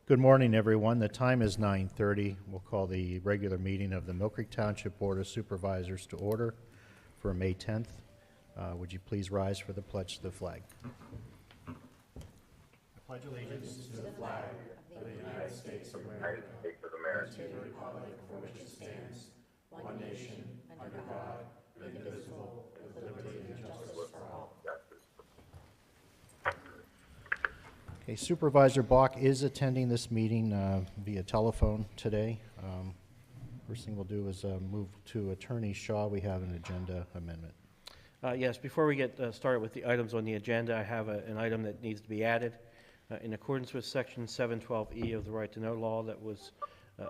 Good morning, everyone. The time is 9:30. We'll call the regular meeting of the Mill Creek Township Board of Supervisors to order for May 10th. Would you please rise for the pledge to the flag? I pledge allegiance to the flag of the United States of America and to the republic for which it stands, one nation, under God, indivisible, with liberty and justice for all. Okay, Supervisor Bach is attending this meeting via telephone today. First thing we'll do is move to Attorney Shaw. We have an agenda amendment. Yes, before we get started with the items on the agenda, I have an item that needs to be added. In accordance with Section 712E of the Right to Know law that was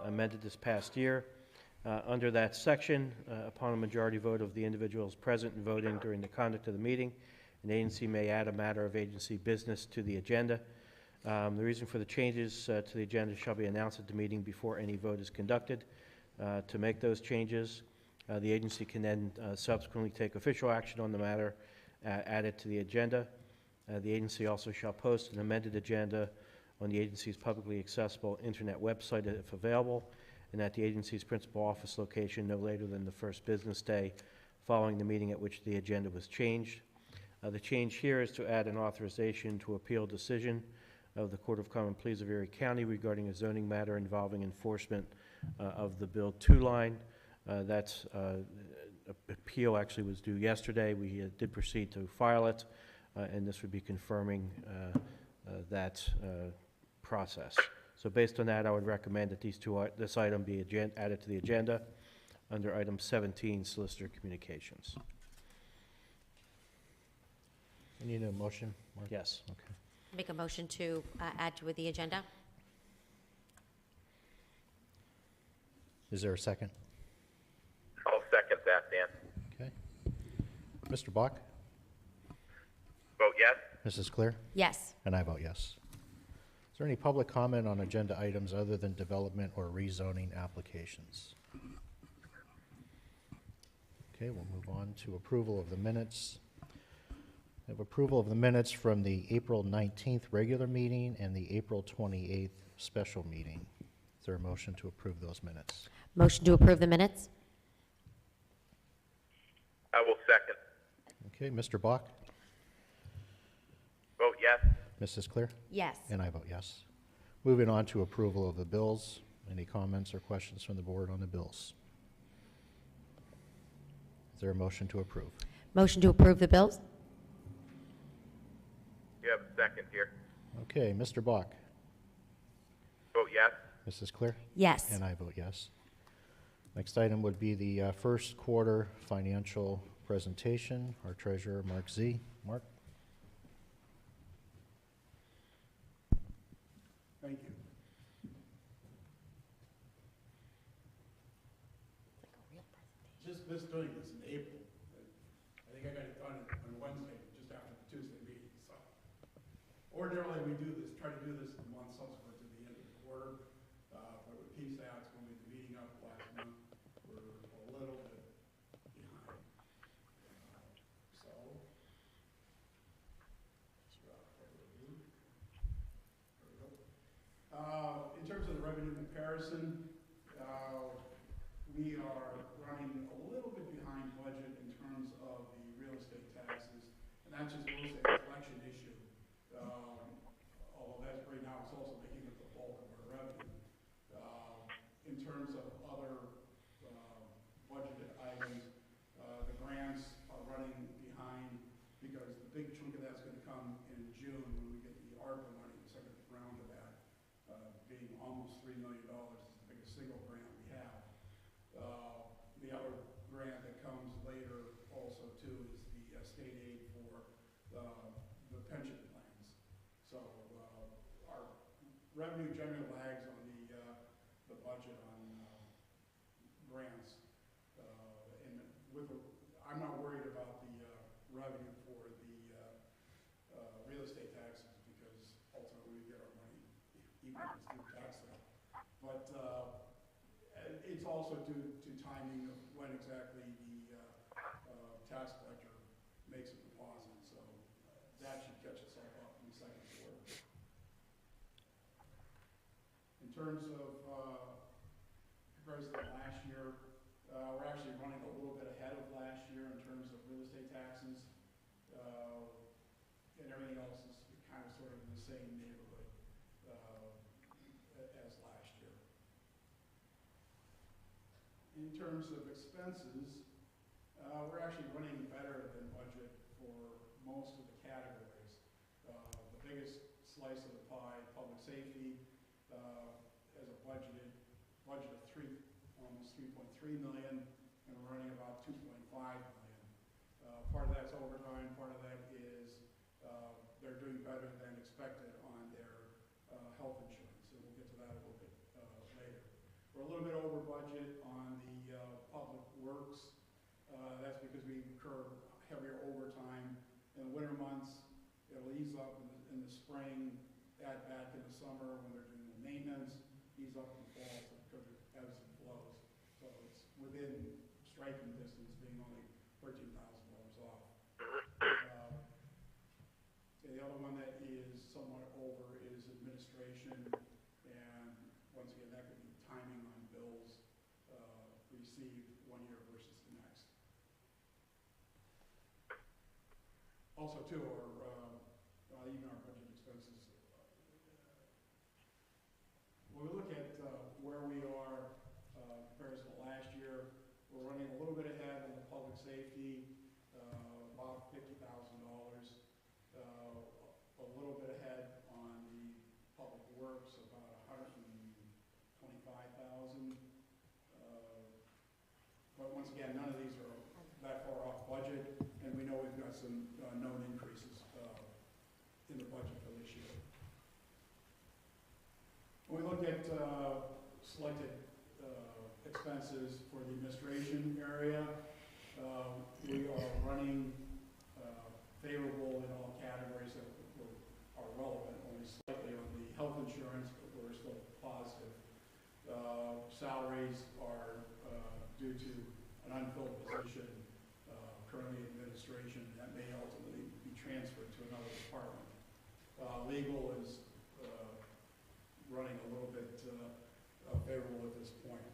amended this past year, under that section, upon a majority vote of the individuals present and voting during the conduct of the meeting, an agency may add a matter of agency business to the agenda. The reason for the changes to the agenda shall be announced at the meeting before any vote is conducted. To make those changes, the agency can then subsequently take official action on the matter added to the agenda. The agency also shall post an amended agenda on the agency's publicly accessible internet website if available, and at the agency's principal office location no later than the first business day following the meeting at which the agenda was changed. The change here is to add an authorization to appeal decision of the Court of Common Pleas of Erie County regarding a zoning matter involving enforcement of the Bill 2 line. That appeal actually was due yesterday. We did proceed to file it, and this would be confirming that process. So based on that, I would recommend that this item be added to the agenda under item 17, Solicitor Communications. You need a motion, Mark? Yes. Okay. Make a motion to add to the agenda. Is there a second? I'll second that, Dan. Okay. Mr. Bach? Vote yes. Mrs. Clear? Yes. And I vote yes. Is there any public comment on agenda items other than development or rezoning applications? Okay, we'll move on to approval of the minutes. We have approval of the minutes from the April 19th regular meeting and the April 28th special meeting. Is there a motion to approve those minutes? Motion to approve the minutes. I will second. Okay, Mr. Bach? Vote yes. Mrs. Clear? Yes. And I vote yes. Moving on to approval of the bills. Any comments or questions from the board on the bills? Is there a motion to approve? Motion to approve the bills. You have a second here. Okay, Mr. Bach? Vote yes. Mrs. Clear? Yes. And I vote yes. Next item would be the first quarter financial presentation. Our treasurer, Mark Z. Mark? Thank you. Just missed doing this in April. I think I got it done on Wednesday, just after the Tuesday meeting. So ordinarily we do this, try to do this in the month subsequent to the end of the quarter. But with Peace Acts, when we had the meeting up last month, we're a little bit behind. So, without further ado, there we go. In terms of the revenue comparison, we are running a little bit behind budget in terms of the real estate taxes, and that's just mostly a collection issue. Although that's right now, it's also making up the bulk of our revenue. In terms of other budgeted items, the grants are running behind because the big chunk of that's going to come in June when we get the ARPA money, the second round of that, being almost $3 million. It's the biggest single grant we have. The other grant that comes later also too is the state aid for the pension plans. So our revenue generally lags on the budget on grants. And I'm not worried about the revenue for the real estate taxes because ultimately we get our money even if it's through tax sale. But it's also due to timing of when exactly the tax collector makes a deposit. So that should catch itself up in the second quarter. terms of, comparison to last year, we're actually running a little bit ahead of last year in terms of real estate taxes. And everything else is kind of sort of in the same neighborhood as last year. In terms of expenses, we're actually running better than budget for most of the categories. The biggest slice of the pie, public safety, has a budget of almost 3.3 million, and we're running about 2.5 million. Part of that's overtime, part of that is they're doing better than expected on their health insurance, and we'll get to that a little bit later. We're a little bit over budget on the public works. That's because we incur heavier overtime in the winter months. It'll ease up in the spring, add back in the summer when they're doing the maintenance, ease up in the fall because it ebbs and flows. So it's within striking distance, being only $13,000 off. The other one that is somewhat over is administration, and once again, that could be timing on bills received one year versus the next. Also, too, even our budget expenses. When we look at where we are compared to last year, we're running a little bit ahead on the public safety, about $50,000. A little bit ahead on the public works, about $125,000. But once again, none of these are that far off budget, and we know we've got some known increases in the budget for this year. When we look at selected expenses for the administration area, we are running favorable in all categories that are relevant, only slightly on the health insurance, but we're still positive. Salaries are due to an unfilled position currently in administration that may ultimately be transferred to another department. Legal is running a little bit favorable at this point.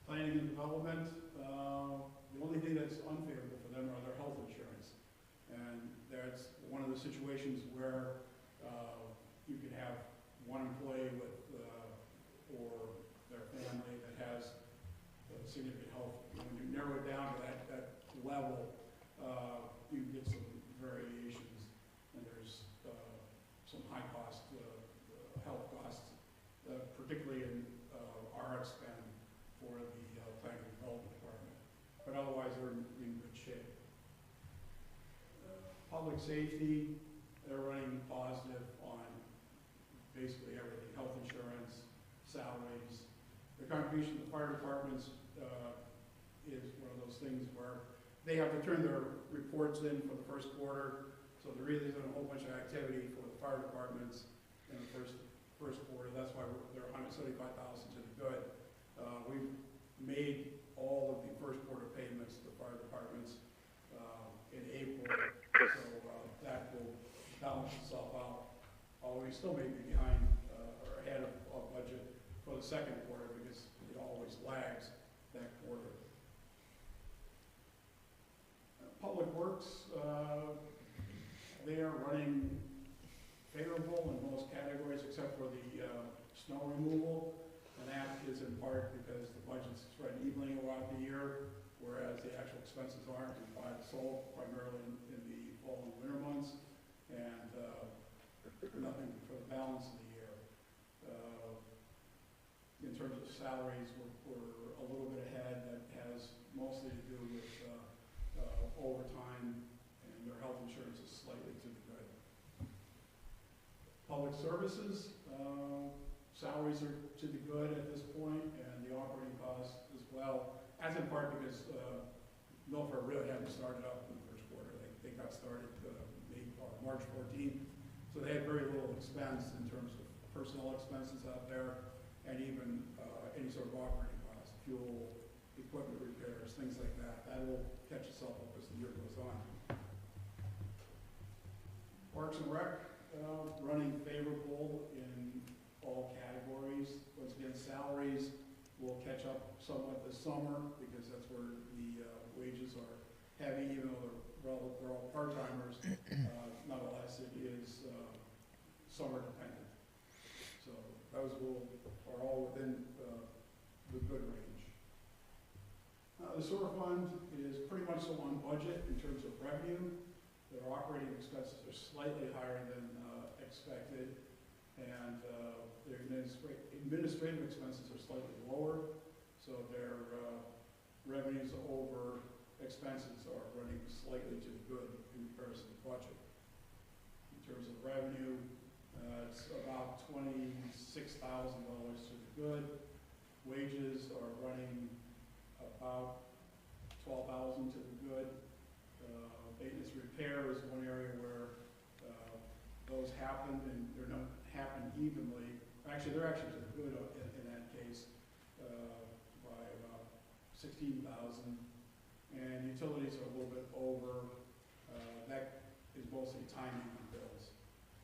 Planning and development, the only thing that's unfavorable for them are their health insurance. And that's one of the situations where you can have one employee with or their family that has significant health. When you narrow it down to that level, you get some variations, and there's some high cost health costs, particularly in RX spend for the planning and development department. But otherwise, they're in good shape. Public safety, they're running positive on basically everything, health insurance, salaries. The contribution to the fire departments is one of those things where they have to turn their reports in for the first quarter, so there really isn't a whole bunch of activity for the fire departments in the first quarter. That's why they're $175,000 to the good. We've made all of the first quarter payments to the fire departments in April, so that will balance itself out. Although we still may be behind or ahead of budget for the second quarter because it always lags that quarter. Public Works, they are running favorable in most categories except for the snow removal, and that is in part because the budget's spread evenly throughout the year, whereas the actual expenses aren't. We buy the salt primarily in the fall and winter months, and nothing for the balance of the year. In terms of salaries, we're a little bit ahead. That has mostly to do with overtime, and their health insurance is slightly to the good. Public services, salaries are to the good at this point, and the operating costs as well, as in part because Milford really hadn't started up in the first quarter. They got started March 14th, so they had very little expense in terms of personnel expenses out there, and even any sort of operating costs, fuel, equipment repairs, things like that. That will catch itself up as the year goes on. Parks and Rec, running favorable in all categories. Once again, salaries will catch up somewhat this summer because that's where the wages are heavy, even though they're all part-timers. Nonetheless, it is summer dependent. So those are all within the good range. The sewer fund is pretty much so on budget in terms of revenue. Their operating expenses are slightly higher than expected, and their administrative expenses are slightly lower, so their revenues over expenses are running slightly to the good in comparison to budget. In terms of revenue, it's about $26,000 to the good. Wages are running about $12,000 to the good. Maintenance repair is one area where those happen, and they're not happen evenly. Actually, they're actually to the good in that case by about $16,000. And utilities are a little bit over. That is mostly timing on bills.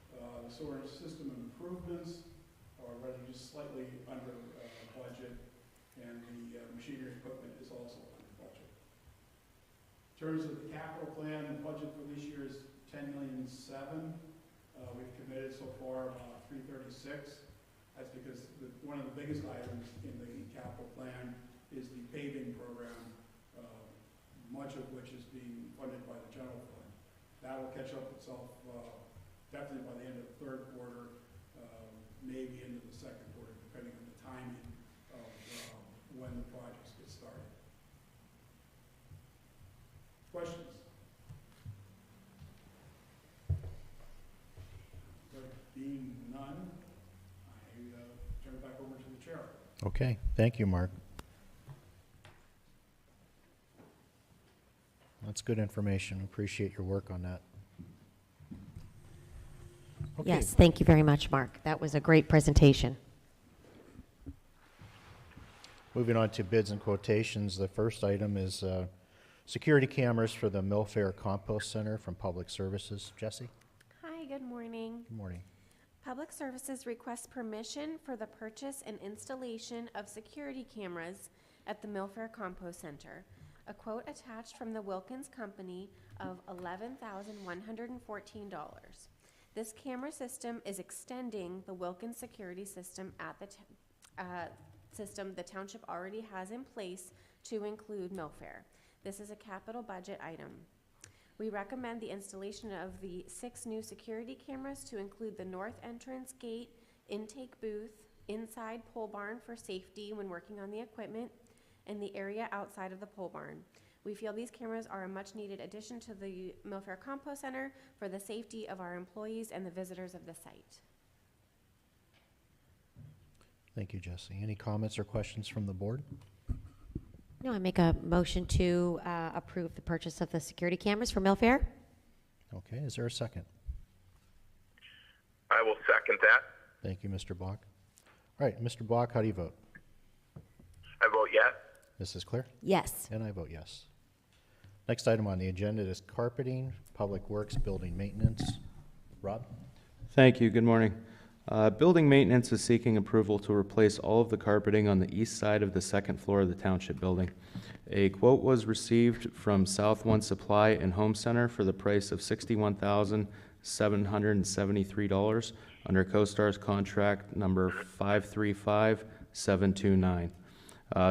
The sewer system improvements are running just slightly under budget, and the machinery equipment is also under budget. In terms of the capital plan, the budget for this year is $10,700,000. We've committed so far about $336,000. That's because one of the biggest items in the capital plan is the paving program, much of which is being funded by the general fund. That will catch up itself definitely by the end of the third quarter, maybe into the second quarter, depending on the timing of when the projects get started. Questions? There being none, I turn it back over to the chair. Okay, thank you, Mark. That's good information. Appreciate your work on that. Okay. Yes, thank you very much, Mark. That was a great presentation. Moving on to bids and quotations, the first item is security cameras for the Millfair Compost Center from Public Services. Jesse? Hi, good morning. Good morning. Public Services requests permission for the purchase and installation of security cameras at the Millfair Compost Center. A quote attached from the Wilkins Company of $11,114. This camera system is extending the Wilkins security system at the system the township already has in place to include Millfair. This is a capital budget item. We recommend the installation of the 6 new security cameras to include the north entrance gate, intake booth, inside pole barn for safety when working on the equipment, and the area outside of the pole barn. We feel these cameras are a much-needed addition to the Millfair Compost Center for the safety of our employees and the visitors of the site. Thank you, Jesse. Any comments or questions from the board? No, I make a motion to approve the purchase of the security cameras for Millfair. Okay, is there a second? I will second that. Thank you, Mr. Bach. All right, Mr. Bach, how do you vote? I vote yes. Mrs. Clear? Yes. And I vote yes. Next item on the agenda is carpeting, public works, building maintenance. Rob? Thank you. Good morning. Building maintenance is seeking approval to replace all of the carpeting on the east side of the second floor of the township building. A quote was received from South One Supply and Home Center for the price of $61,773 under CoStar's contract number 535729.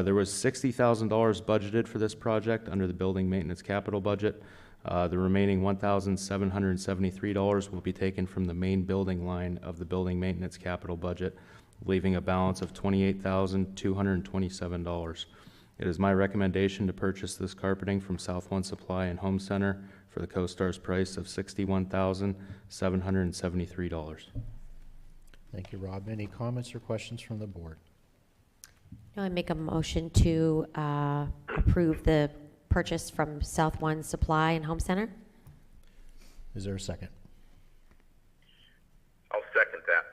There was $60,000 budgeted for this project under the building maintenance capital budget. The remaining $1,773 will be taken from the main building line of the building maintenance capital budget, leaving a balance of $28,227. It is my recommendation to purchase this carpeting from South One Supply and Home Center for the CoStar's price of $61,773. Thank you, Rob. Any comments or questions from the board? No, I make a motion to approve the purchase from South One Supply and Home Center. Is there a second? I'll second that.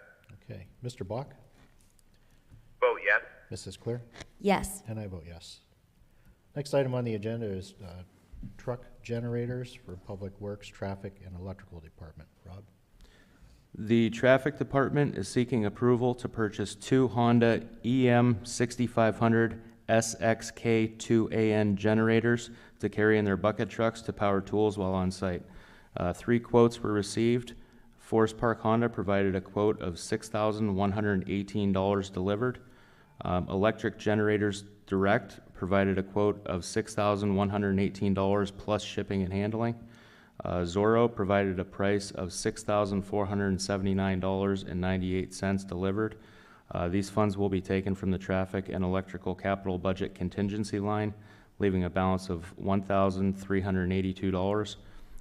Okay. Mr. Bach? Vote yes. Mrs. Clear? Yes. And I vote yes. Next item on the agenda is truck generators for Public Works, Traffic, and Electrical Department. Rob? The Traffic Department is seeking approval to purchase 2 Honda EM 6500 SXK2AN generators to carry in their bucket trucks to power tools while on site. 3 quotes were received. Forest Park Honda provided a quote of $6,118 delivered. Electric Generators Direct provided a quote of $6,118 plus shipping and handling. Zorro provided a price of $6,479.98 delivered. These funds will be taken from the Traffic and Electrical Capital Budget Contingency line, leaving a balance of $1,382.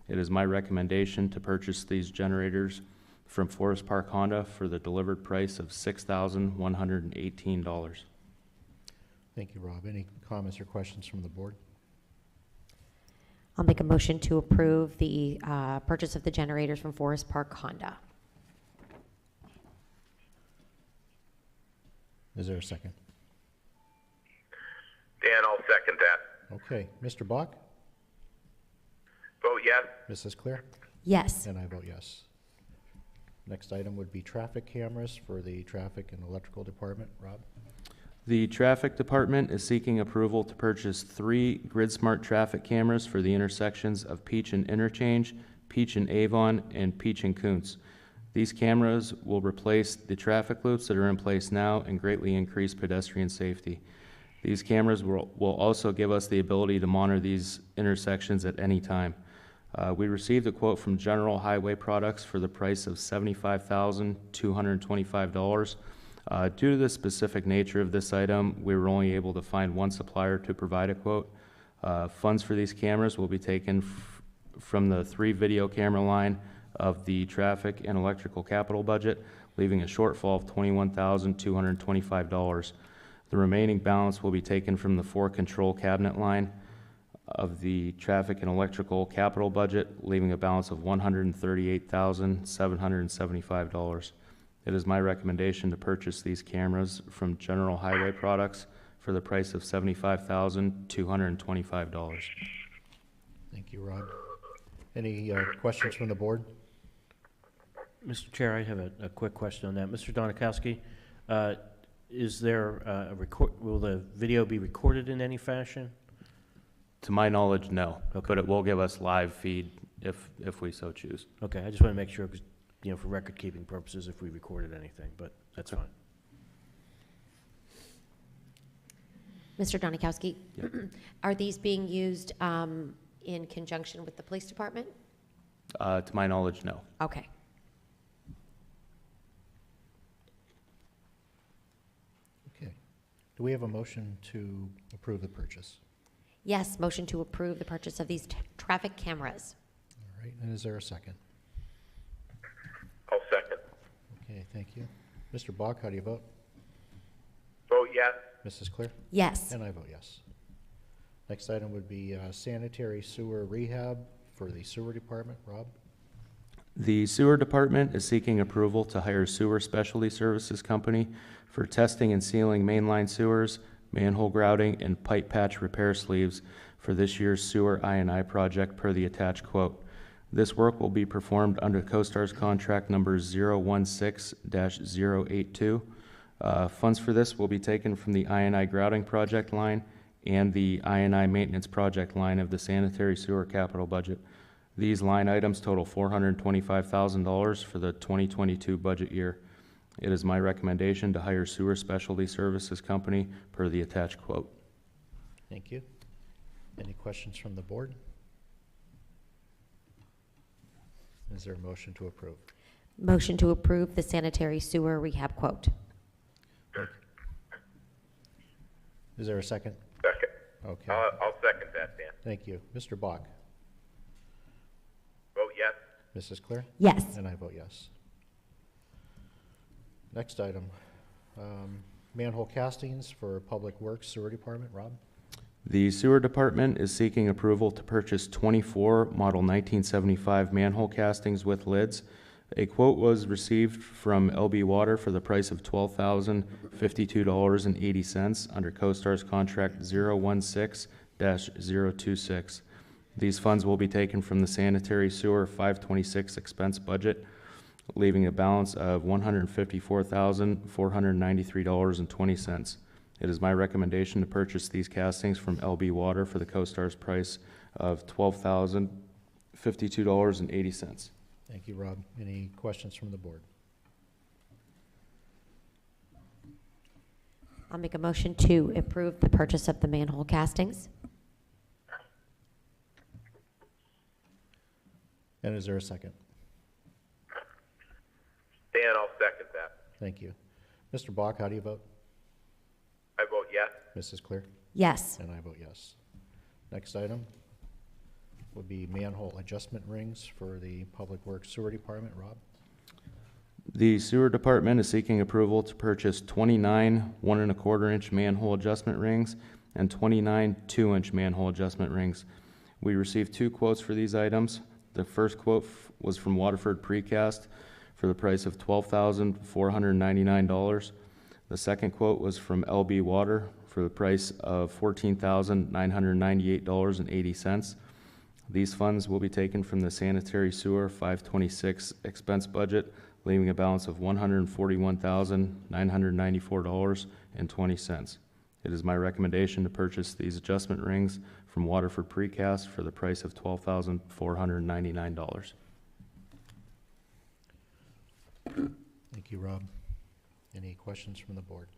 It is my recommendation to purchase these generators from Forest Park Honda for the delivered price of $6,118. Thank you, Rob. Any comments or questions from the board? I'll make a motion to approve the purchase of the generators from Forest Park Honda. Is there a second? Dan, I'll second that. Okay, Mr. Bach? Vote yes. Mrs. Clear? Yes. And I vote yes. Next item would be traffic cameras for the Traffic and Electrical Department. Rob? The Traffic Department is seeking approval to purchase 3 GridSmart traffic cameras for the intersections of Peach and Interchange, Peach and Avon, and Peach and Kuntz. These cameras will replace the traffic loops that are in place now and greatly increase pedestrian safety. These cameras will also give us the ability to monitor these intersections at any time. We received a quote from General Highway Products for the price of $75,225. Due to the specific nature of this item, we were only able to find one supplier to provide a quote. Funds for these cameras will be taken from the 3 video camera line of the Traffic and Electrical Capital Budget, leaving a shortfall of $21,225. The remaining balance will be taken from the 4 control cabinet line of the Traffic and Electrical Capital Budget, leaving a balance of $138,775. It is my recommendation to purchase these cameras from General Highway Products for the price of $75,225. Thank you, Rob. Any questions from the board? Mr. Chair, I have a quick question on that. Mr. Donakowski, is there will the video be recorded in any fashion? To my knowledge, no, Okay. but it will give us live feed if we so choose. Okay, I just want to make sure, because, you know, for record-keeping purposes, if we recorded anything, but that's fine. Mr. Donakowski, Yep. are these being used in conjunction with the police department? To my knowledge, no. Okay. Okay. Do we have a motion to approve the purchase? Yes, motion to approve the purchase of these traffic cameras. All right, and is there a second? I'll second. Okay, thank you. Mr. Bach, how do you vote? Vote yes. Mrs. Clear? Yes. And I vote yes. Next item would be sanitary sewer rehab for the sewer department. Rob? The Sewer Department is seeking approval to hire Sewer Specialty Services Company for testing and sealing mainline sewers, manhole grouting, and pipe patch repair sleeves for this year's sewer I&I project per the attached quote. This work will be performed under CoStar's contract number 016-082. Funds for this will be taken from the I&I grouting project line and the I&I maintenance project line of the sanitary sewer capital budget. These line items total $425,000 for the 2022 budget year. It is my recommendation to hire Sewer Specialty Services Company per the attached quote. Thank you. Any questions from the board? Is there a motion to approve? Motion to approve the sanitary sewer rehab quote. Is there a second? Second. Okay, I'll second that, Dan. thank you. Mr. Bach? Vote yes. Mrs. Clear? Yes. And I vote yes. Next item, manhole castings for Public Works Sewer Department. Rob? The Sewer Department is seeking approval to purchase 24 Model 1975 manhole castings with lids. A quote was received from LB Water for the price of $12,052.80 under CoStar's contract 016-026. These funds will be taken from the sanitary sewer 526 expense budget. leaving a balance of $154,493.20. It is my recommendation to purchase these castings from LB Water for the CoStar's price of $12,052.80. Thank you, Rob. Any questions from the board? I'll make a motion to approve the purchase of the manhole castings. And is there a second? Dan, I'll second that. Thank you. Mr. Bach, how do you vote? I vote yes. Mrs. Clear? Yes. And I vote yes. Next item would be manhole adjustment rings for the Public Works Sewer Department. Rob? The Sewer Department is seeking approval to purchase 29 1¼ inch manhole adjustment rings and 29 2-inch manhole adjustment rings. We received 2 quotes for these items. The first quote was from Waterford Precast for the price of $12,499. The second quote was from LB Water for the price of $14,998.80. These funds will be taken from the sanitary sewer 526 expense budget, leaving a balance of $141,994.20. It is my recommendation to purchase these adjustment rings from Waterford Precast for the price of $12,499. Thank you, Rob. Any questions from the board?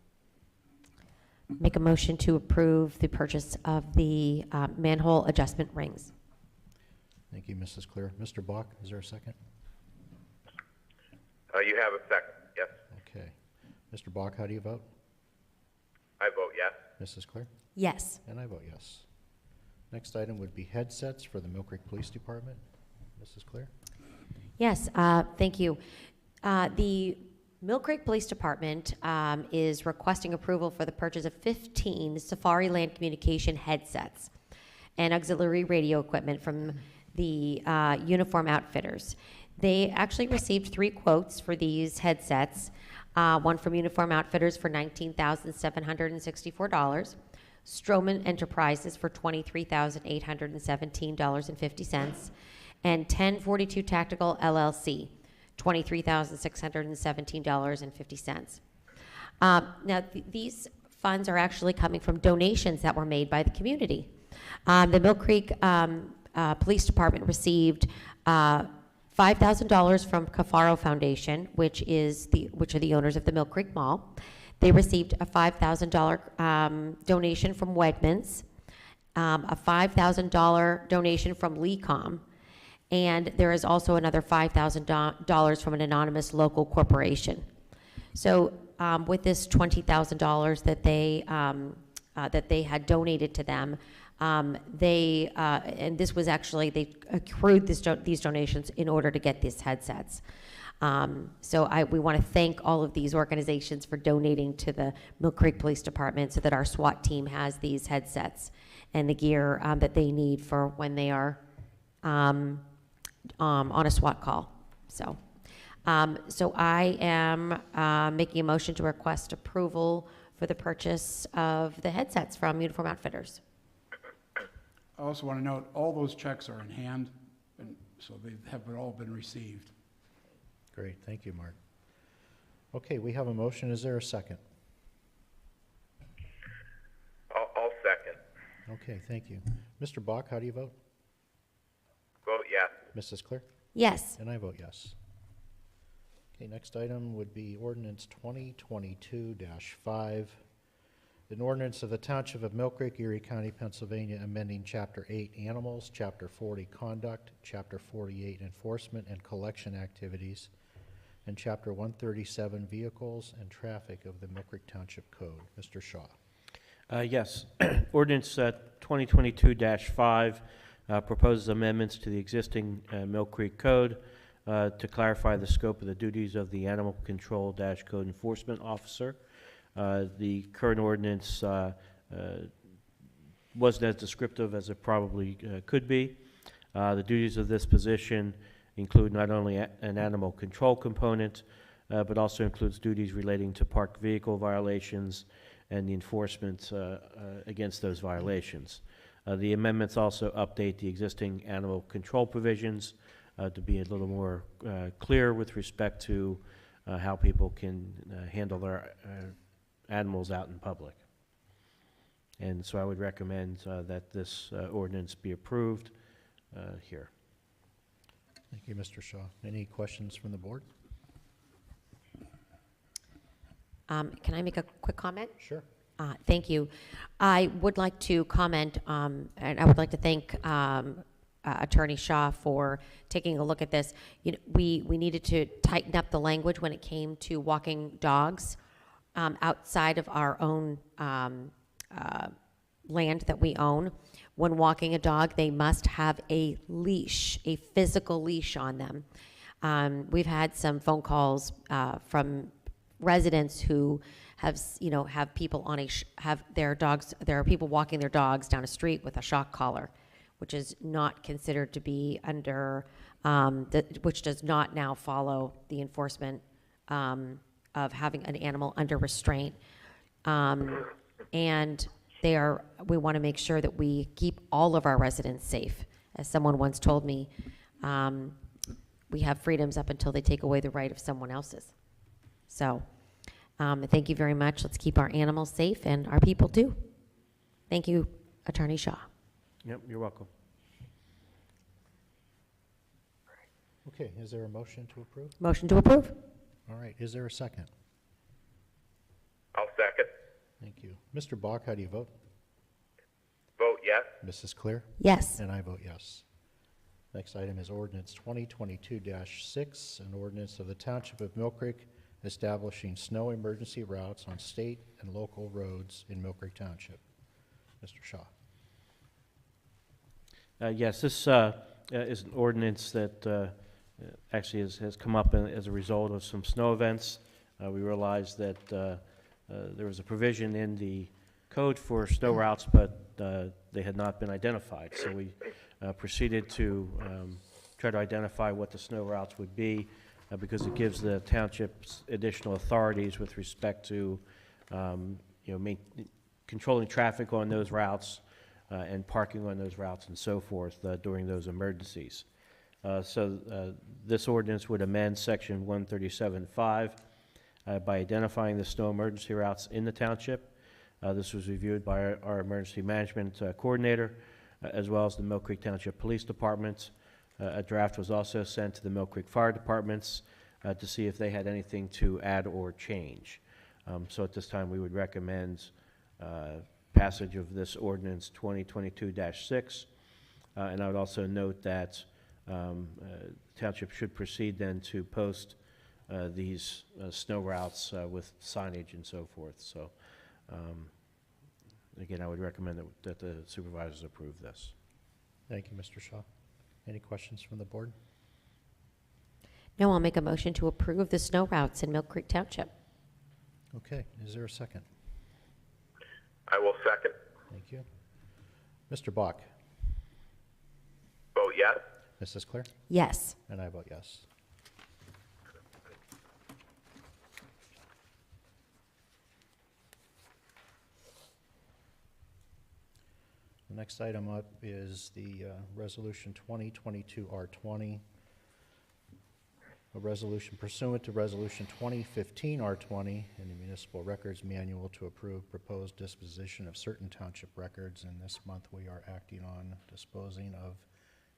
Make a motion to approve the purchase of the manhole adjustment rings. Thank you, Mrs. Clear. Mr. Bach, is there a second? You have a second, yes. Okay. Mr. Bach, how do you vote? I vote yes. Mrs. Clear? Yes. And I vote yes. Next item would be headsets for the Mill Creek Police Department. Mrs. Clear? Yes, thank you. The Mill Creek Police Department is requesting approval for the purchase of 15 Safari Land Communication headsets and auxiliary radio equipment from the Uniform Outfitters. They actually received 3 quotes for these headsets, one from Uniform Outfitters for $19,764, Stroman Enterprises for $23,817.50, and 1042 Tactical LLC, $23,617.50. Now, these funds are actually coming from donations that were made by the community. The Mill Creek Police Department received $5,000 from Cafaro Foundation, which are the owners of the Mill Creek Mall. They received a $5,000 donation from Wegmans, a $5,000 donation from Lecom, and there is also another $5,000 from an anonymous local corporation. So with this $20,000 that they had donated to them, and this was actually, they accrued these donations in order to get these headsets. So we want to thank all of these organizations for donating to the Mill Creek Police Department so that our SWAT team has these headsets and the gear that they need for when they are on a SWAT call. So I am making a motion to request approval for the purchase of the headsets from Uniform Outfitters. I also want to note, all those checks are in hand, and so they have all been received. Great, thank you, Mark. Okay, we have a motion. Is there a second? I'll second. Okay, thank you. Mr. Bach, how do you vote? Vote yes. Mrs. Clear? Yes. And I vote yes. Okay, next item would be ordinance 2022-5. An ordinance of the Township of Mill Creek, Erie County, Pennsylvania, amending Chapter 8 Animals, Chapter 40 Conduct, Chapter 48 Enforcement and Collection Activities, and Chapter 137 Vehicles and Traffic of the Mill Creek Township Code. Mr. Shaw. Yes. Ordinance 2022-5 proposes amendments to the existing Mill Creek Code to clarify the scope of the duties of the Animal Control-Code Enforcement Officer. The current ordinance wasn't as descriptive as it probably could be. The duties of this position include not only an animal control component, but also includes duties relating to parked vehicle violations and the enforcement against those violations. The amendments also update the existing animal control provisions to be a little more clear with respect to how people can handle their animals out in public. And so I would recommend that this ordinance be approved here. Thank you, Mr. Shaw. Any questions from the board? Can I make a quick comment? Sure. Thank you. I would like to comment, and I would like to thank Attorney Shaw for taking a look at this. You know, we needed to tighten up the language when it came to walking dogs outside of our own land that we own. When walking a dog, they must have a leash, a physical leash on them. We've had some phone calls from residents who have people on have their dogs. There are people walking their dogs down a street with a shock collar, which is not considered to be under, which does not now follow the enforcement of having an animal under restraint. And we want to make sure that we keep all of our residents safe. As someone once told me, we have freedoms up until they take away the right of someone else's. So, thank you very much. Let's keep our animals safe, and our people too. Thank you, Attorney Shaw. Yep, you're welcome. Okay, is there a motion to approve? Motion to approve? All right, is there a second? I'll second. Thank you. Mr. Bach, how do you vote? Vote yes. Mrs. Clear? Yes. And I vote yes. Next item is ordinance 2022-6, an ordinance of the Township of Mill Creek establishing snow emergency routes on state and local roads in Mill Creek Township. Mr. Shaw. Yes, this is an ordinance that actually has come up as a result of some snow events. We realized that there was a provision in the code for snow routes, but they had not been identified. So we proceeded to try to identify what the snow routes would be because it gives the townships additional authorities with respect to controlling traffic on those routes and parking on those routes and so forth during those emergencies. So this ordinance would amend section 137.5 by identifying the snow emergency routes in the township. This was reviewed by our emergency management coordinator as well as the Mill Creek Township Police Department. A draft was also sent to the Mill Creek Fire Departments to see if they had anything to add or change. So at this time we would recommend passage of this ordinance 2022-6. And I would also note that township should proceed then to post these snow routes with signage and so forth. So again, I would recommend that the supervisors approve this. Thank you, Mr. Shaw. Any questions from the board? No, I'll make a motion to approve the snow routes in Mill Creek Township. Okay, is there a second? I will second. Thank you. Mr. Bach? Vote yes. Mrs. Clear? Yes. And I vote yes. The next item up is the Resolution 2022-R20, a resolution pursuant to Resolution 2015-R20 in the Municipal Records Manual to approve proposed disposition of certain township records. And this month we are acting on disposing of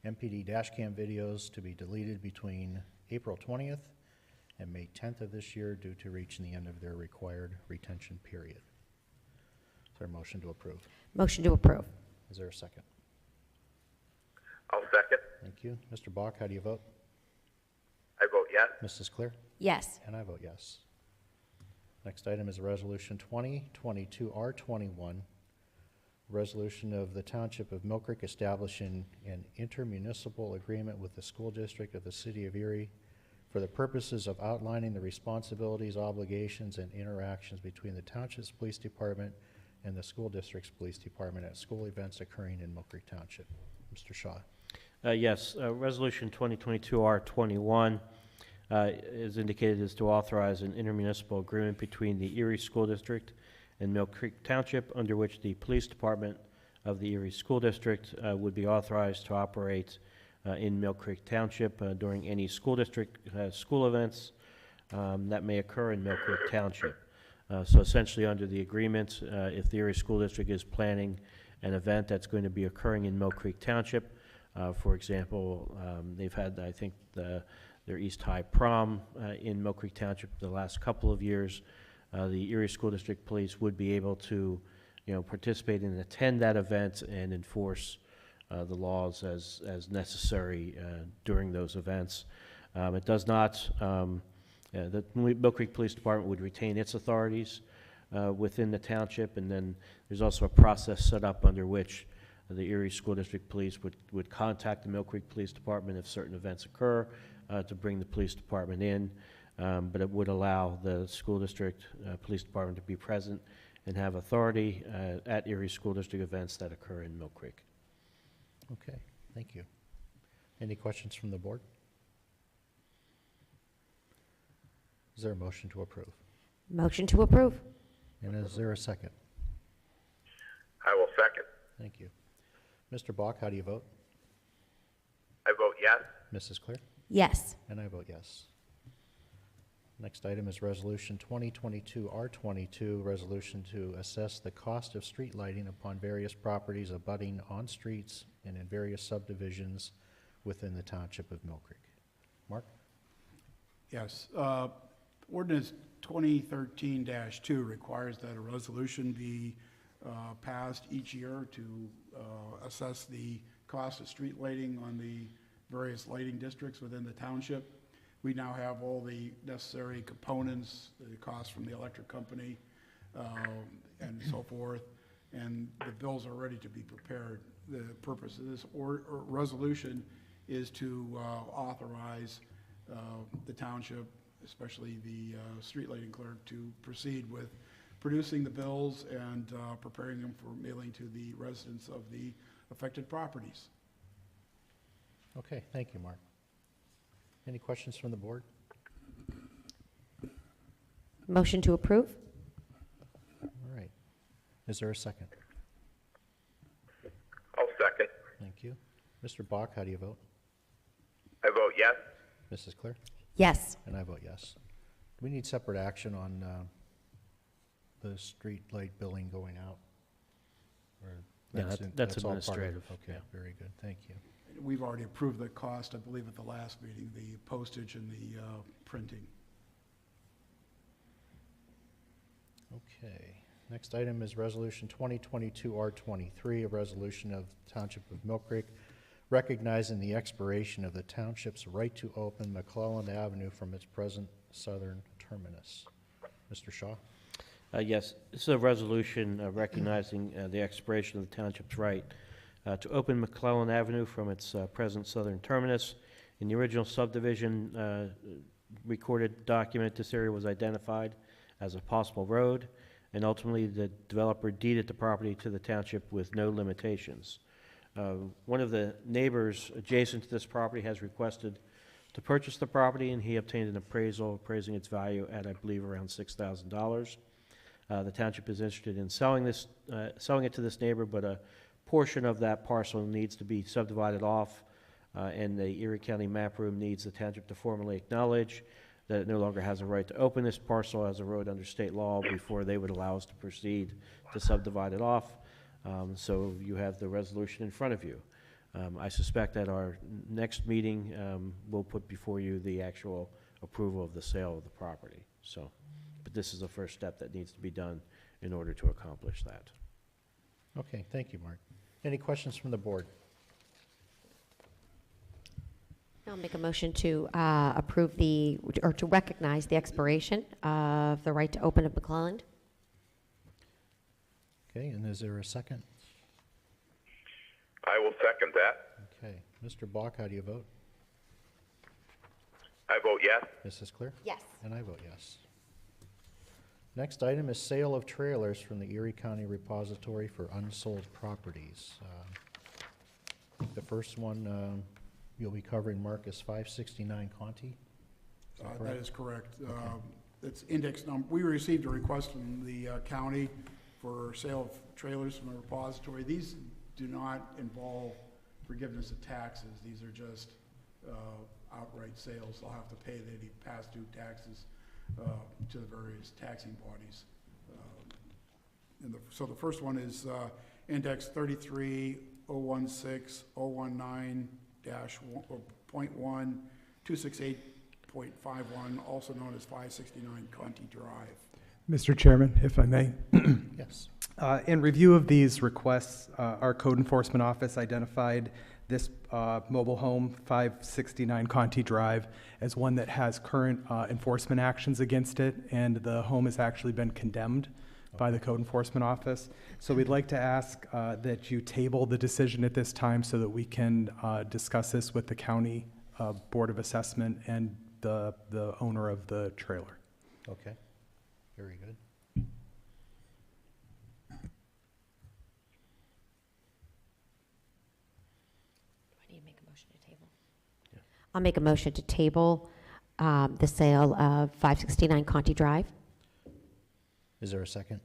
MPD dashcam videos to be deleted between April 20th and May 10th of this year due to reaching the end of their required retention period. Is there a motion to approve? Motion to approve. Is there a second? I'll second. Thank you. Mr. Bach, how do you vote? I vote yes. Mrs. Clear? Yes. And I vote yes. Next item is Resolution 2022-R21, resolution of the Township of Mill Creek establishing an intermunicipal agreement with the school district of the City of Erie for the purposes of outlining the responsibilities, obligations, and interactions between the Township's Police Department and the school district's police department at school events occurring in Mill Creek Township. Mr. Shaw. Yes, Resolution 2022-R21 is indicated as to authorize an intermunicipal agreement between the Erie School District and Mill Creek Township, under which the police department of the Erie School District would be authorized to operate in Mill Creek Township during any school district school events that may occur in Mill Creek Township. So essentially, under the agreement, if the Erie School District is planning an event that's going to be occurring in Mill Creek Township, for example, they've had, I think, their East High Prom in Mill Creek Township the last couple of years. The Erie School District Police would be able to, participate and attend that event and enforce the laws as necessary during those events. It does not, the Mill Creek Police Department would retain its authorities within the township, and then there's also a process set up under which the Erie School District Police would contact the Mill Creek Police Department if certain events occur to bring the police department in, but it would allow the school district police department to be present and have authority at Erie School District events that occur in Mill Creek. Okay, thank you. Any questions from the board? Is there a motion to approve? Motion to approve. And is there a second? I will second. Thank you. Mr. Bach, how do you vote? I vote yes. Mrs. Clear? Yes. And I vote yes. Next item is Resolution 2022-R22, resolution to assess the cost of street lighting upon various properties abutting on streets and in various subdivisions within the township of Mill Creek. Mark? Yes. Ordinance 2013-2 requires that a resolution be passed each year to assess the cost of street lighting on the various lighting districts within the township. We now have all the necessary components, the cost from the electric company, and so forth, and the bills are ready to be prepared. The purpose of this resolution is to authorize the township, especially the street lighting clerk, to proceed with producing the bills and preparing them for mailing to the residents of the affected properties. Okay, thank you, Mark. Any questions from the board? Motion to approve. All right. Is there a second? I'll second. Thank you. Mr. Bach, how do you vote? I vote yes. Mrs. Clear? Yes. And I vote yes. Do we need separate action on the street light billing going out? Or Yeah, that's all part of it? administrative, Okay, yeah. very good, thank you. We've already approved the cost, I believe, at the last meeting, the postage and the printing. Okay, next item is Resolution 2022-R23, a resolution of the Township of Mill Creek recognizing the expiration of the township's right to open McClellan Avenue from its present southern terminus. Mr. Shaw? Yes, this is a resolution recognizing the expiration of the township's right to open McClellan Avenue from its present southern terminus. In the original subdivision recorded document, this area was identified as a possible road, and ultimately the developer deeded the property to the township with no limitations. One of the neighbors adjacent to this property has requested to purchase the property, and he obtained an appraisal appraising its value at, I believe, around $6,000. The township is interested in selling it to this neighbor, but a portion of that parcel needs to be subdivided off, and the Erie County Map Room needs the township to formally acknowledge that it no longer has a right to open this parcel as a road under state law before they would allow us to proceed to subdivide it off. So you have the resolution in front of you. I suspect at our next meeting, we'll put before you the actual approval of the sale of the property. So, but this is the first step that needs to be done in order to accomplish that. Okay, thank you, Mark. Any questions from the board? I'll make a motion to approve or to recognize the expiration of the right to open of McClellan. Okay, and is there a second? I will second that. Okay, Mr. Bach, how do you vote? I vote yes. Mrs. Clear? Yes. And I vote yes. Next item is sale of trailers from the Erie County Repository for Unsold Properties. I think the first one you'll be covering, Mark, is 569 Conti. That is correct. It's index number. We received a request from the county for sale of trailers from the repository. These do not involve forgiveness of taxes. These are just outright sales. They'll have to pay any past due taxes to the various taxing bodies. So the first one is index 33016-019-.1, 268.51, also known as 569 Conti Drive. Mr. Chairman, if I may. Yes. In review of these requests, our code enforcement office identified this mobile home, 569 Conti Drive, as one that has current enforcement actions against it, and the home has actually been condemned by the code enforcement office. So we'd like to ask that you table the decision at this time so that we can discuss this with the county Board of Assessment and the owner of the trailer. Okay. Very good. I need to make a motion to table. I'll make a motion to table the sale of 569 Conti Drive. Is there a second?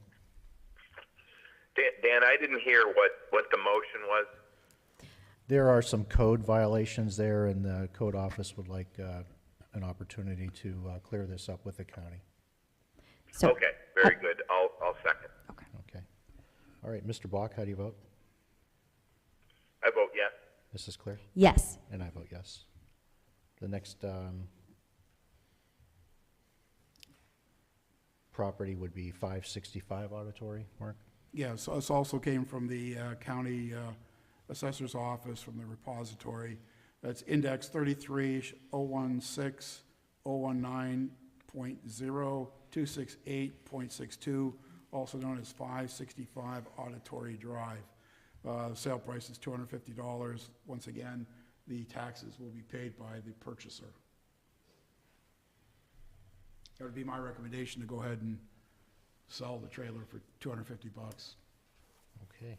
Dan, I didn't hear what the motion was. There are some code violations there, and the code office would like an opportunity to clear this up with the county. So, Okay, very good. I'll second. Okay. All right, Mr. Bach, how do you vote? I vote yes. Mrs. Clear? yes. And I vote yes. The next property would be 565 Auditory, Mark? Yeah, so this also came from the county assessor's office, from the repository. That's index 33016.019.0268.62, also known as 565 Auditory Drive. The sale price is $250. Once again, the taxes will be paid by the purchaser. That would be my recommendation, to go ahead and sell the trailer for $250. Okay.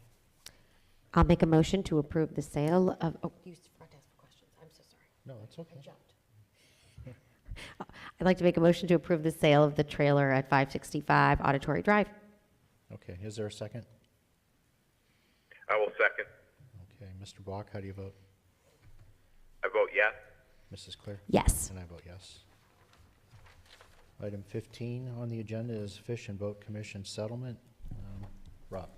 I'll make a motion to approve the sale of, oh, you forgot to ask for questions. I'm so sorry. No, that's okay. I jumped. I'd like to make a motion to approve the sale of the trailer at 565 Auditory Drive. Okay, is there a second? I will second. Okay, Mr. Bach, how do you vote? I vote yes. Mrs. Clear? Yes. And I vote yes. Item 15 on the agenda is Fish and Boat Commission settlement. Rob?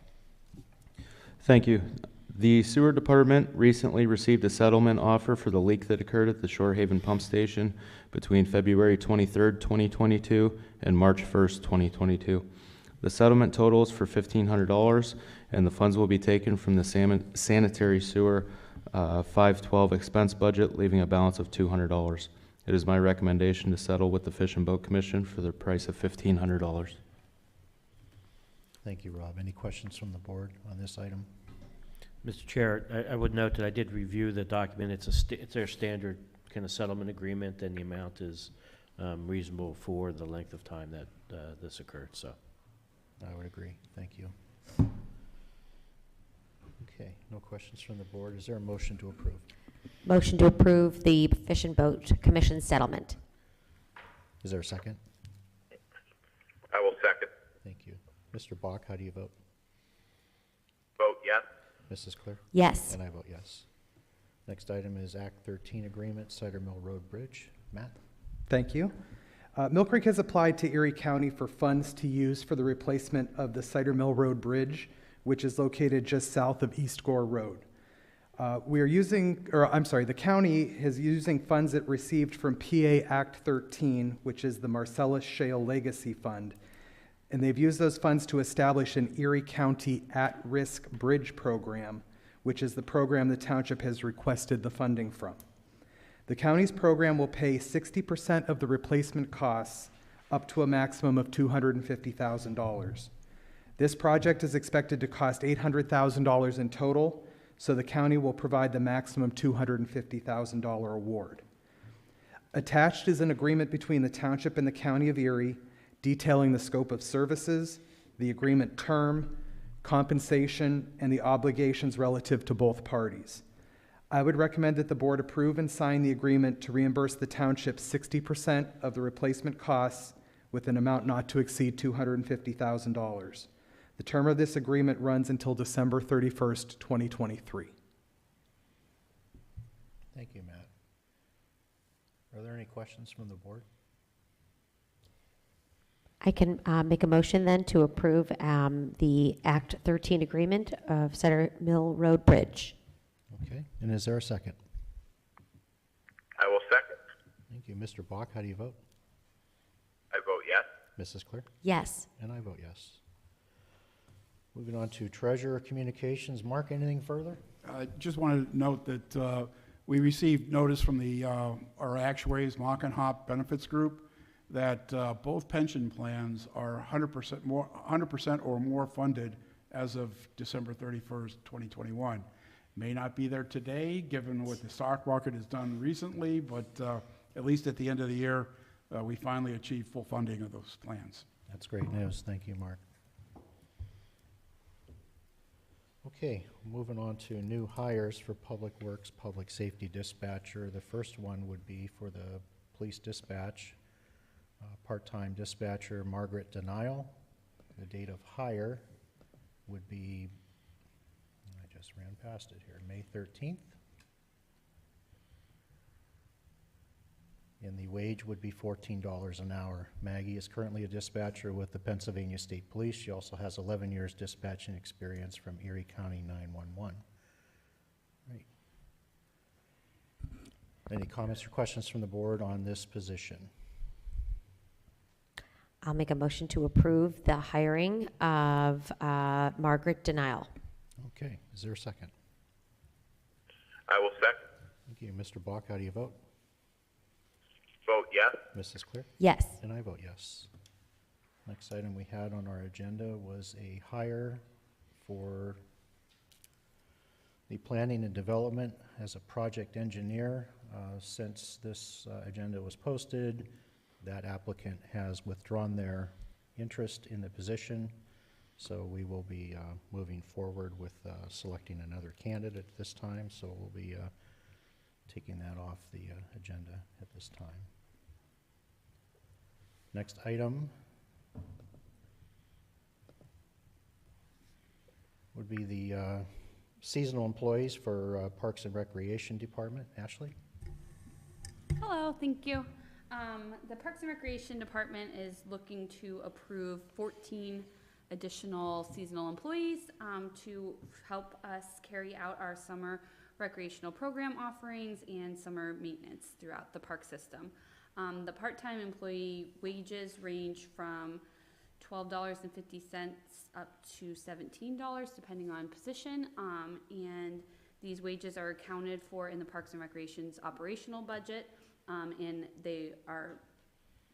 Thank you. The sewer department recently received a settlement offer for the leak that occurred at the Shorehaven pump station between February 23rd, 2022 and March 1st, 2022. The settlement totals for $1,500, and the funds will be taken from the sanitary sewer 512 expense budget, leaving a balance of $200. It is my recommendation to settle with the Fish and Boat Commission for the price of $1,500. Thank you, Rob. Any questions from the board on this item? Mr. Chair, I would note that I did review the document. It's their standard kind of settlement agreement, and the amount is reasonable for the length of time that this occurred, so. I would agree. Thank you. Okay, no questions from the board. Is there a motion to approve? Motion to approve the Fish and Boat Commission settlement. Is there a second? I will second. Thank you. Mr. Bach, how do you vote? Vote yes. Mrs. Clear? Yes. And I vote yes. Next item is Act 13 Agreement, Cider Mill Road Bridge. Matt? Thank you. Mill Creek has applied to Erie County for funds to use for the replacement of the Cider Mill Road Bridge, which is located just south of East Gore Road. The county is using funds it received from PA Act 13, which is the Marcellus Shale Legacy Fund, and they've used those funds to establish an Erie County At-Risk Bridge Program, which is the program the township has requested the funding from. The county's program will pay 60% of the replacement costs up to a maximum of $250,000. This project is expected to cost $800,000 in total, so the county will provide the maximum $250,000 award. Attached is an agreement between the township and the county of Erie detailing the scope of services, the agreement term, compensation, and the obligations relative to both parties. I would recommend that the board approve and sign the agreement to reimburse the township 60% of the replacement costs with an amount not to exceed $250,000. The term of this agreement runs until December 31st, 2023. Thank you, Matt. Are there any questions from the board? I can make a motion then to approve the Act 13 agreement of Center Mill Road Bridge. Okay, and is there a second? I will second. Thank you. Mr. Bach, how do you vote? I vote yes. Mrs. Clear? Yes. And I vote yes. Moving on to Treasurer Communications. Mark, anything further? I just wanted to note that we received notice from our actuaries, Mock and Hop Benefits Group, that both pension plans are 100% or more funded as of December 31st, 2021. May not be there today, given what the stock market has done recently, but at least at the end of the year, we finally achieved full funding of those plans. That's great news. Thank you, Mark. Okay, moving on to new hires for Public Works, Public Safety Dispatcher. The first one would be for the Police Dispatch, part-time dispatcher Margaret Denial. The date of hire would be, I just ran past it here, May 13th. And the wage would be $14 an hour. Maggie is currently a dispatcher with the Pennsylvania State Police. She also has 11 years dispatching experience from Erie County 911. Right. Any comments or questions from the board on this position? I'll make a motion to approve the hiring of Margaret Denial. Okay, is there a second? I will second. Thank you. Mr. Bach, how do you vote? Vote yes. Mrs. Clear? Yes. And I vote yes. Next item we had on our agenda was a hire for the planning and development as a project engineer. Since this agenda was posted, that applicant has withdrawn their interest in the position, so we will be moving forward with selecting another candidate at this time, so we'll be taking that off the agenda at this time. Next item would be the seasonal employees for Parks and Recreation Department. Ashley? Hello, thank you. The Parks and Recreation Department is looking to approve 14 additional seasonal employees to help us carry out our summer recreational program offerings and summer maintenance throughout the park system. The part-time employee wages range from $12.50 up to $17 depending on position, and these wages are accounted for in the Parks and Recreation's operational budget, and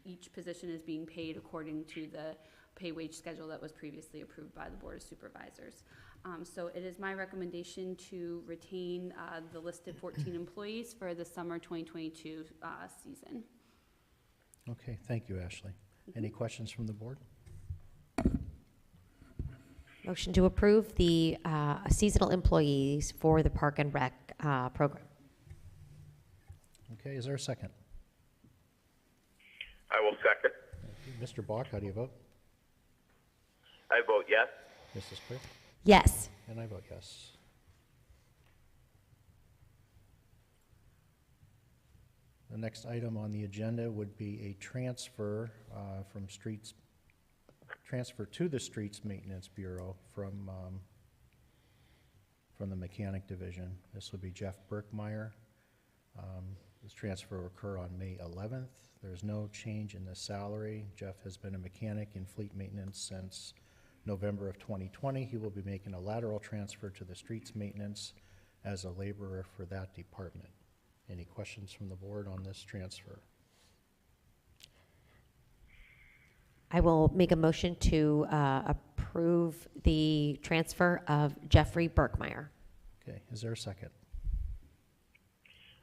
each position is being paid according to the pay wage schedule that was previously approved by the Board of Supervisors. So it is my recommendation to retain the listed 14 employees for the summer 2022 season. Okay, thank you, Ashley. Any questions from the board? Motion to approve the seasonal employees for the Park and Rec program. Okay, is there a second? I will second. Mr. Bach, how do you vote? I vote yes. Mrs. Clear? Yes. And I vote yes. The next item on the agenda would be a transfer to the Streets Maintenance Bureau from the Mechanic Division. This would be Jeff Berkmeyer. This transfer will occur on May 11th. There's no change in the salary. Jeff has been a mechanic in fleet maintenance since November of 2020. He will be making a lateral transfer to the Streets Maintenance as a laborer for that department. Any questions from the board on this transfer? I will make a motion to approve the transfer of Jeffrey Berkmeyer. Okay, is there a second?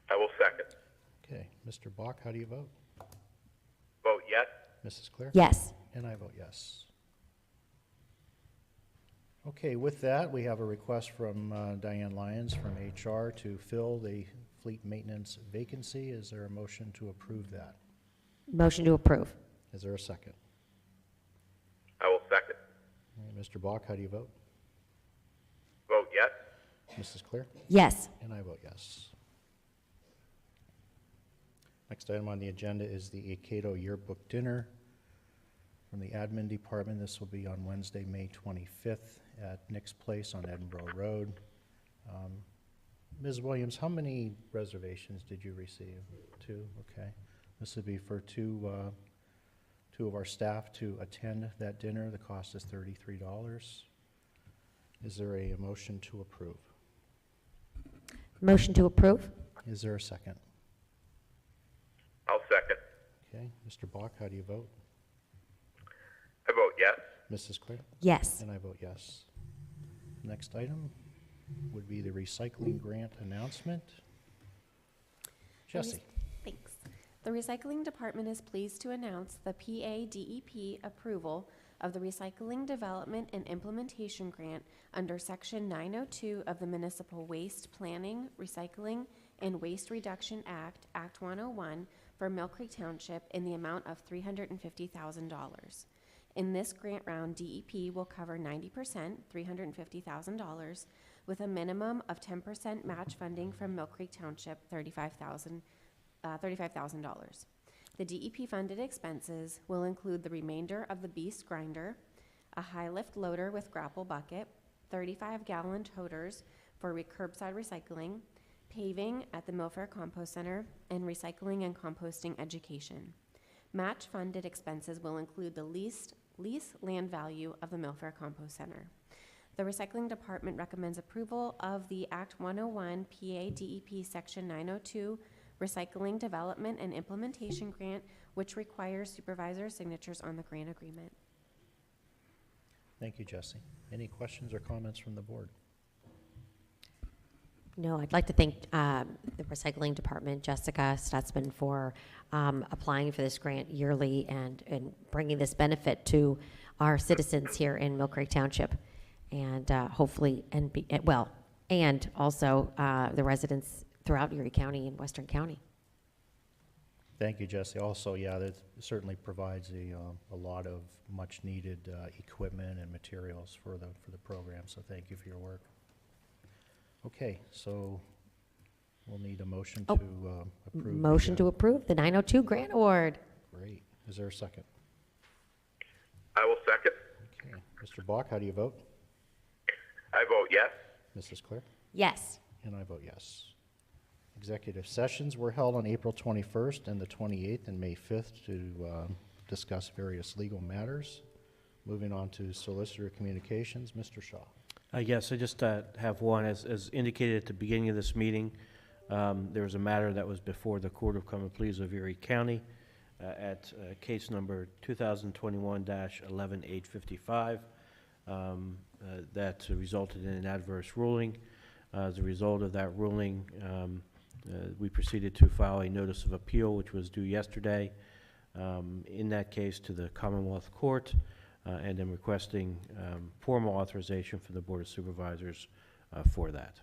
I will second. Okay, Mr. Bach, how do you vote? Vote yes. Mrs. Clear? Yes. And I vote yes. Okay, with that, we have a request from Diane Lyons from HR to fill the fleet maintenance vacancy. Is there a motion to approve that? Motion to approve. Is there a second? I will second. All right, Mr. Bach, how do you vote? Vote yes. Mrs. Clear? Yes. And I vote yes. Next item on the agenda is the Acato Yearbook Dinner from the Admin Department. This will be on Wednesday, May 25th at Nick's Place on Edinburgh Road. Ms. Williams, how many reservations did you receive? 2? Okay. This would be for two of our staff to attend that dinner. The cost is $33. Is there a motion to approve? Motion to approve? Is there a second? I'll second. Okay. Mr. Bach, how do you vote? I vote yes. Mrs. Clear? Yes. And I vote yes. Next item would be the recycling grant announcement. Jesse? Thanks. The Recycling Department is pleased to announce the PADEP approval of the Recycling Development and Implementation Grant under Section 902 of the Municipal Waste Planning, Recycling, and Waste Reduction Act, Act 101, for Mill Creek Township in the amount of $350,000. In this grant round, DEP will cover 90%, $350,000, with a minimum of 10% match funding from Mill Creek Township, $35,000. The DEP funded expenses will include the remainder of the Beast grinder, a high lift loader with grapple bucket, 35-gallon toters for curbside recycling, paving at the Millfair Compost Center, and recycling and composting education. Match funded expenses will include the lease land value of the Millfair Compost Center. The Recycling Department recommends approval of the Act 101 PADEP Section 902 Recycling Development and Implementation Grant, which requires supervisor signatures on the grant agreement. Thank you, Jesse. Any questions or comments from the board? No, I'd like to thank the Recycling Department, Jessica Stutzman, for applying for this grant yearly and bringing this benefit to our citizens here in Mill Creek Township, and hopefully, and also the residents throughout Erie County and Western County. Thank you, Jesse. Also, yeah, that certainly provides a lot of much-needed equipment and materials for the program, so thank you for your work. Okay, so we'll need a motion to approve. Motion to approve the 902 grant award. Great. Is there a second? I will second. Okay. Mr. Bach, how do you vote? I vote yes. Mrs. Clear? Yes. And I vote yes. Executive sessions were held on April 21st and the 28th and May 5th to discuss various legal matters. Moving on to solicitor communications, Mr. Shaw. Yes, I just have one. As indicated at the beginning of this meeting, there was a matter that was before the Court of Common Pleas of Erie County at case number 2021-11855 that resulted in an adverse ruling. As a result of that ruling, we proceeded to file a notice of appeal, which was due yesterday, in that case to the Commonwealth Court, and I'm requesting formal authorization from the Board of Supervisors for that.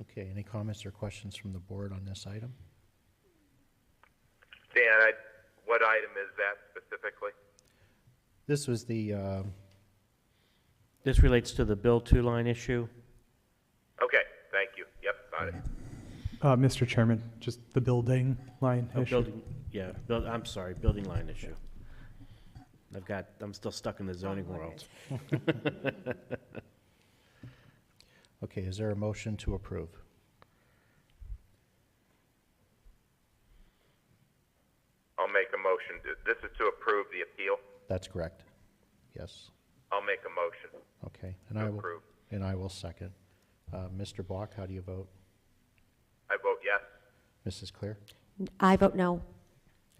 Okay, any comments or questions from the board on this item? Dan, what item is that specifically? This was the, This relates to the Bill 2 line issue. Okay, thank you. Yep, got it. Mr. Chairman, just the building line Oh, issue. building, yeah, I'm sorry, building line issue. I'm still stuck in the zoning world. okay, is there a motion to approve? I'll make a motion. This is to approve the appeal. That's correct. Yes. I'll make a motion Okay, to approve. and I will second. Mr. Bach, how do you vote? I vote yes. Mrs. Clear? I vote no.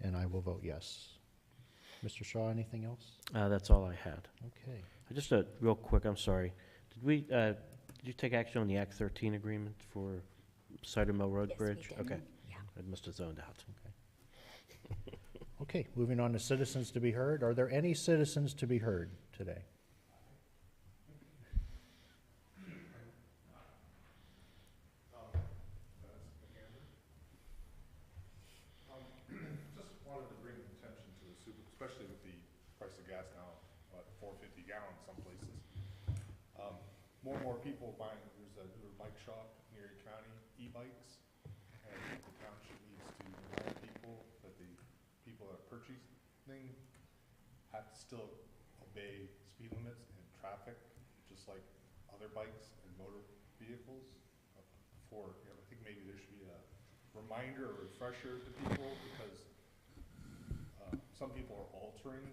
And I will vote yes. Mr. Shaw, anything else? That's all I had. Okay. Just real quick, I'm sorry. Did you take action on the Act 13 agreement for Cider Mill Road Yes, we Bridge? did. Okay. Yeah. I must have zoned out. Okay, moving on to citizens to be heard. Are there any citizens to be heard today? Just wanted to bring attention to the especially with the price of gas now at $4.50 gallon some places. More and more people buying, there's a bike shop in Erie County, e-bikes, thing have to still obey speed limits and traffic, just like other bikes and motor vehicles. For, you know, I think maybe there should be a reminder or refresher to people, because some people are altering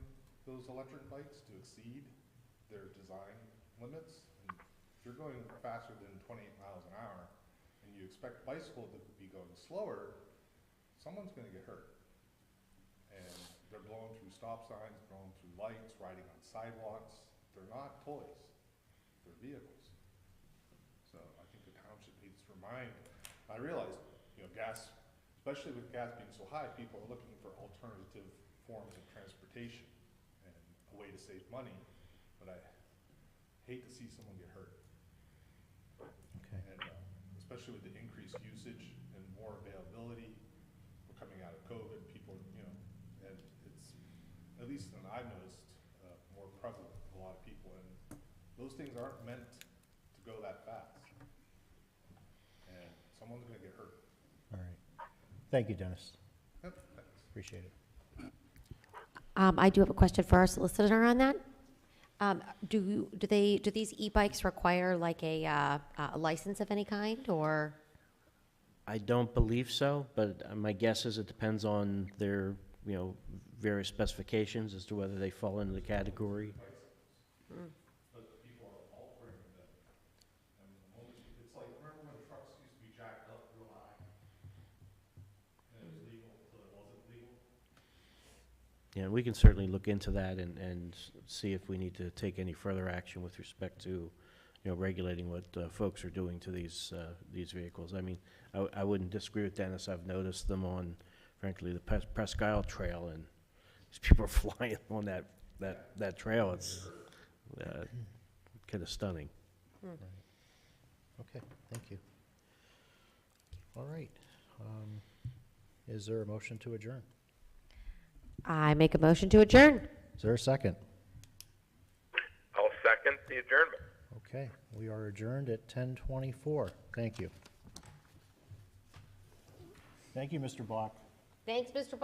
those electric bikes to exceed their design limits. And if you're going faster than 28 miles an hour and you expect bicycle to be going slower, someone's going to get hurt. And they're blowing through stop signs, blowing through lights, riding on sidewalks. They're not toys, they're vehicles. So I think the township needs to remind, I realize, you know, gas, especially with gas being so high, people are looking for alternative forms of transportation and a way to save money, but I hate to see someone get hurt. Okay. And especially with the increased usage and more availability, we're coming out of COVID, people, you know, and it's, at least than I've noticed, more prevalent with a lot of people, and those things aren't meant to go that fast. And someone's gonna get hurt. All right. Thank you, Dennis. Yep, thanks. Appreciate it. I do have a question for our solicitor on that. Do these e-bikes require like a license of any kind, or? I don't believe so, but my guess is it depends on their, you know, various specifications as to whether they fall into the category. But people are altering them. And the moment it's like, remember when trucks used to be jacked up real high? And it was legal until it wasn't legal? Yeah, we can certainly look into that and see if we need to take any further action with respect to, you know, regulating what folks are doing to these vehicles. I mean, I wouldn't disagree with Dennis. I've noticed them on, frankly, the Presque Isle Trail, and these people are flying on that trail. It's kind of stunning. Right. Okay, thank you. All right. Is there a motion to adjourn? I make a motion to adjourn. Is there a second? I'll second the adjournment. Okay, we are adjourned at 10:24. Thank you. Thank you, Mr. Block. Thanks, Mr.